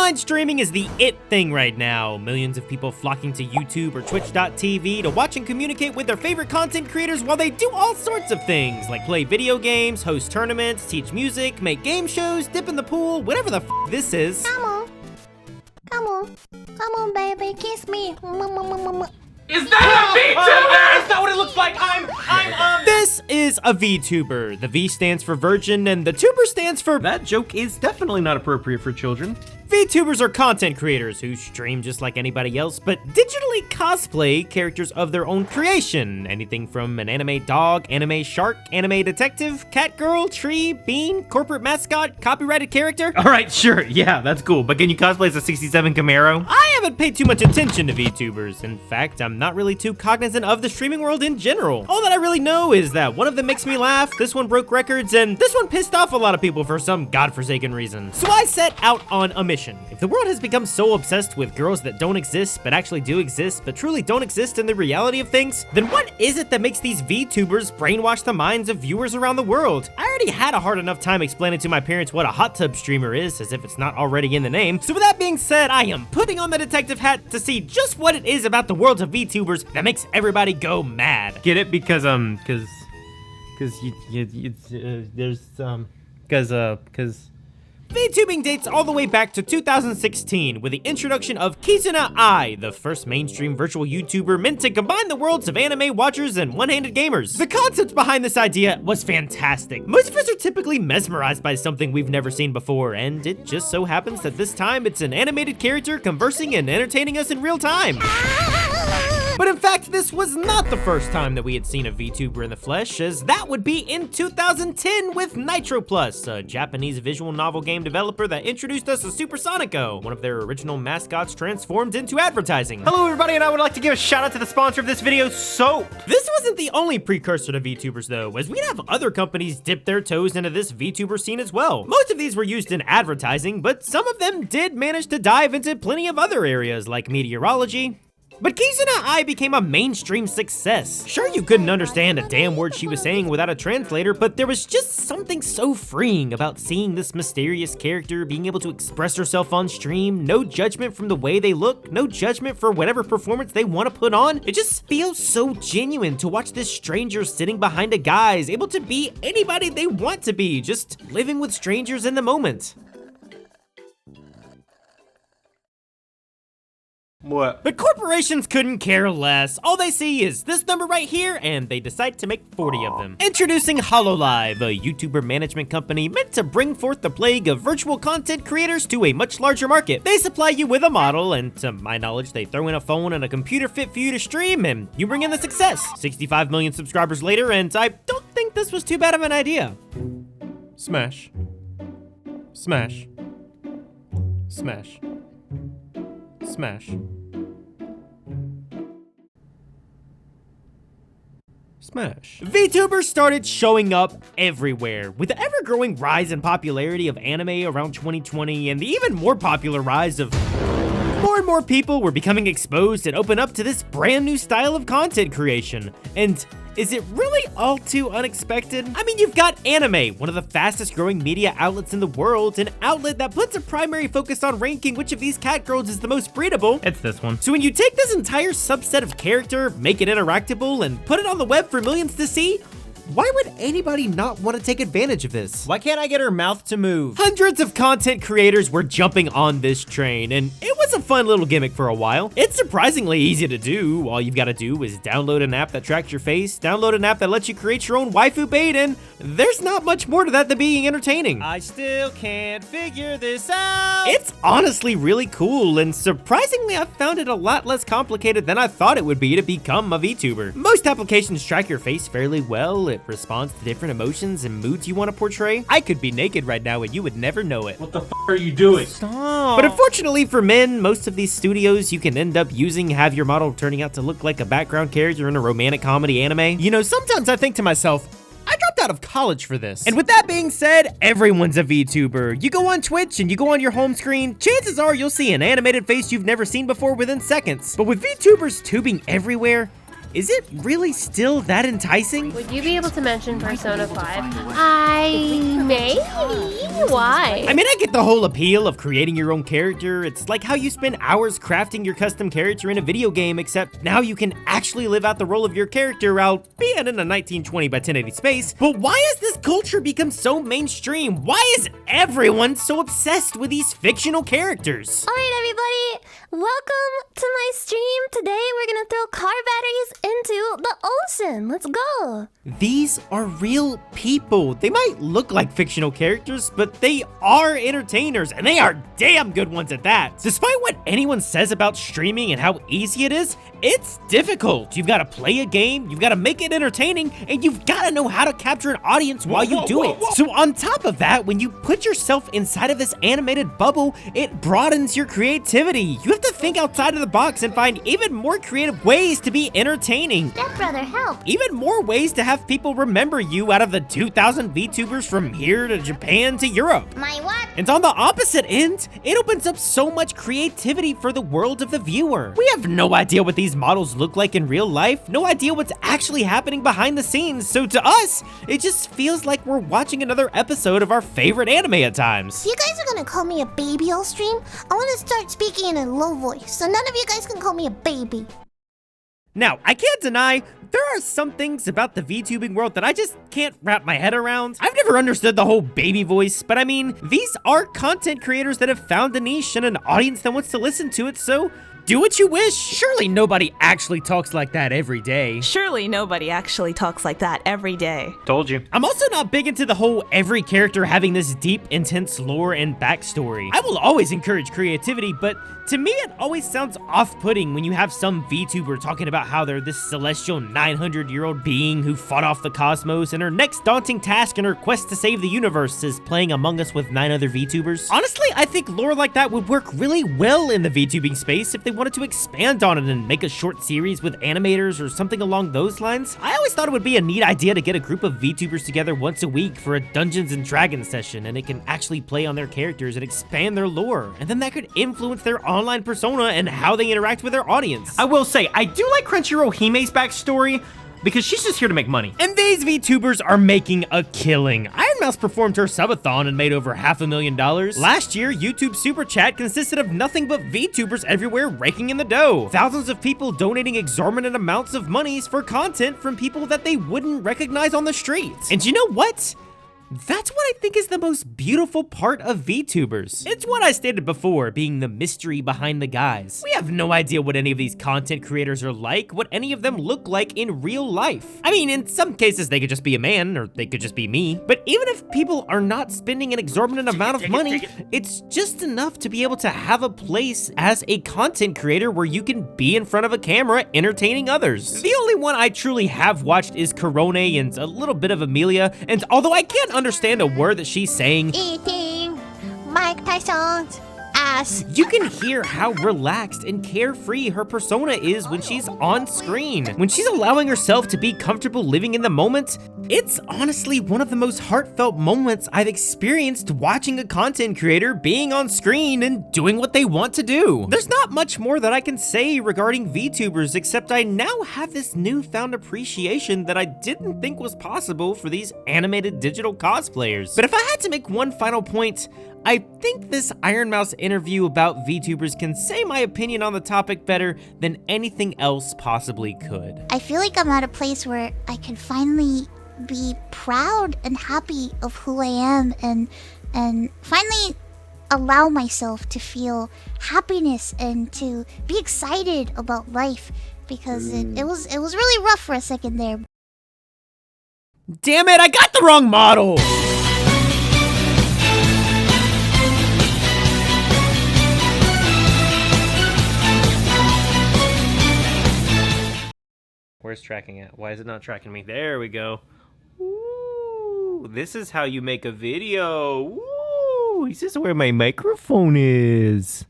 Online streaming is the it thing right now. Millions of people flocking to YouTube or Twitch.tv to watch and communicate with their favorite content creators while they do all sorts of things, like play video games, host tournaments, teach music, make game shows, dip in the pool, whatever the f this is. Come on, baby, kiss me. Is that a VTuber? Is that what it looks like? This is a VTuber. The V stands for virgin and the tuber stands for... That joke is definitely not appropriate for children. VTubers are content creators who stream just like anybody else, but digitally cosplay characters of their own creation. Anything from an anime dog, anime shark, anime detective, cat girl, tree, bean, corporate mascot, copyrighted character. All right, sure, yeah, that's cool. But can you cosplay as a 67 Camaro? I haven't paid too much attention to VTubers. In fact, I'm not really too cognizant of the streaming world in general. All that I really know is that one of them makes me laugh, this one broke records, and this one pissed off a lot of people for some godforsaken reason. So I set out on a mission. If the world has become so obsessed with girls that don't exist, but actually do exist, but truly don't exist in the reality of things, then what is it that makes these VTubers brainwash the minds of viewers around the world? I already had a hard enough time explaining to my parents what a hot tub streamer is, as if it's not already in the name. So with that being said, I am putting on the detective hat to see just what it is about the world of VTubers that makes everybody go mad. Get it? Because VTubing dates all the way back to 2016 with the introduction of Kizuna Ai, the first mainstream virtual YouTuber meant to combine the worlds of anime watchers and one-handed gamers. The concept behind this idea was fantastic. Most of us are typically mesmerized by something we've never seen before, and it just so happens that this time it's an animated character conversing and entertaining us in real time. But in fact, this was not the first time that we had seen a VTuber in the flesh, as that would be in 2010 with Nitro Plus, a Japanese visual novel game developer that introduced us to Supersonico, one of their original mascots transformed into advertising. Hello everybody, and I would like to give a shout out to the sponsor of this video, Soap. This wasn't the only precursor to VTubers though, as we'd have other companies dip their toes into this VTuber scene as well. Most of these were used in advertising, but some of them did manage to dive into plenty of other areas like meteorology. But Kizuna Ai became a mainstream success. Sure, you couldn't understand a damn word she was saying without a translator, but there was just something so freeing about seeing this mysterious character being able to express herself on stream. No judgment from the way they look, no judgment for whatever performance they want to put on. It just feels so genuine to watch this stranger sitting behind a guise, able to be anybody they want to be, just living with strangers in the moment. What? But corporations couldn't care less. All they see is this number right here, and they decide to make 40 of them. Introducing HoloLive, a YouTuber management company meant to bring forth the plague of virtual content creators to a much larger market. They supply you with a model, and to my knowledge, they throw in a phone and a computer fit for you to stream, and you bring in the success. 65 million subscribers later, and I don't think this was too bad of an idea. Smash. Smash. Smash. Smash. Smash. VTubers started showing up everywhere. With the ever-growing rise in popularity of anime around 2020 and the even more popular rise of more and more people were becoming exposed and open up to this brand new style of content creation. And is it really all too unexpected? I mean, you've got anime, one of the fastest growing media outlets in the world, an outlet that puts a primary focus on ranking which of these cat girls is the most breedable. It's this one. So when you take this entire subset of character, make it interactable, and put it on the web for millions to see, why would anybody not want to take advantage of this? Why can't I get her mouth to move? Hundreds of content creators were jumping on this train, and it was a fun little gimmick for a while. It's surprisingly easy to do. All you've got to do is download an app that tracks your face, download an app that lets you create your own waifu bait, and there's not much more to that than being entertaining. I still can't figure this out. It's honestly really cool, and surprisingly, I found it a lot less complicated than I thought it would be to become a VTuber. Most applications track your face fairly well. It responds to different emotions and moods you want to portray. I could be naked right now and you would never know it. What the f are you doing? Stop. But unfortunately for men, most of these studios you can end up using have your model turning out to look like a background character in a romantic comedy anime. You know, sometimes I think to myself, I dropped out of college for this. And with that being said, everyone's a VTuber. You go on Twitch and you go on your home screen, chances are you'll see an animated face you've never seen before within seconds. But with VTubers tubing everywhere, is it really still that enticing? Would you be able to mention Persona 5? Maybe. Why? I mean, I get the whole appeal of creating your own character. It's like how you spend hours crafting your custom character in a video game, except now you can actually live out the role of your character while being in a 1920 by 1080 space. But why has this culture become so mainstream? Why is everyone so obsessed with these fictional characters? Alright, everybody, welcome to my stream. Today we're gonna throw car batteries into the ocean. Let's go. These are real people. They might look like fictional characters, but they are entertainers, and they are damn good ones at that. Despite what anyone says about streaming and how easy it is, it's difficult. You've got to play a game, you've got to make it entertaining, and you've got to know how to capture an audience while you do it. So on top of that, when you put yourself inside of this animated bubble, it broadens your creativity. You have to think outside of the box and find even more creative ways to be entertaining. Stepbrother, help. Even more ways to have people remember you out of the 2,000 VTubers from here to Japan to Europe. My what? And on the opposite end, it opens up so much creativity for the world of the viewer. We have no idea what these models look like in real life, no idea what's actually happening behind the scenes, so to us, it just feels like we're watching another episode of our favorite anime at times. You guys are gonna call me a baby all stream? I wanna start speaking in a low voice, so none of you guys can call me a baby. Now, I can't deny, there are some things about the VTubing world that I just can't wrap my head around. I've never understood the whole baby voice, but I mean, these are content creators that have found a niche and an audience that wants to listen to it, so do what you wish. Surely nobody actually talks like that every day. Surely nobody actually talks like that every day. Told you. I'm also not big into the whole every character having this deep, intense lore and backstory. I will always encourage creativity, but to me it always sounds off-putting when you have some VTuber talking about how they're this celestial 900-year-old being who fought off the cosmos, and her next daunting task in her quest to save the universe is playing Among Us with 9 other VTubers. Honestly, I think lore like that would work really well in the VTubing space if they wanted to expand on it and make a short series with animators or something along those lines. I always thought it would be a neat idea to get a group of VTubers together once a week for a Dungeons and Dragons session, and it can actually play on their characters and expand their lore, and then that could influence their online persona and how they interact with their audience. I will say, I do like Crunchyroll Hime's backstory, because she's just here to make money. And these VTubers are making a killing. Iron Mouse performed her subathon and made over $500,000. Last year, YouTube Super Chat consisted of nothing but VTubers everywhere raking in the dough. Thousands of people donating exorbitant amounts of monies for content from people that they wouldn't recognize on the streets. And you know what? That's what I think is the most beautiful part of VTubers. It's what I stated before, being the mystery behind the guys. We have no idea what any of these content creators are like, what any of them look like in real life. I mean, in some cases they could just be a man, or they could just be me. But even if people are not spending an exorbitant amount of money, it's just enough to be able to have a place as a content creator where you can be in front of a camera entertaining others. The only one I truly have watched is Corone and a little bit of Amelia, and although I can't understand a word that she's saying, Eating Mike Tyson's ass. you can hear how relaxed and carefree her persona is when she's on screen. When she's allowing herself to be comfortable living in the moment, it's honestly one of the most heartfelt moments I've experienced watching a content creator being on screen and doing what they want to do. There's not much more that I can say regarding VTubers, except I now have this newfound appreciation that I didn't think was possible for these animated digital cosplayers. But if I had to make one final point, I think this Iron Mouse interview about VTubers can say my opinion on the topic better than anything else possibly could. I feel like I'm at a place where I can finally be proud and happy of who I am, and finally allow myself to feel happiness and to be excited about life, because it was really rough for a second there. Damn it, I got the wrong model! Where's tracking at? Why is it not tracking me? There we go. Ooh, this is how you make a video. Ooh, this is where my microphone is.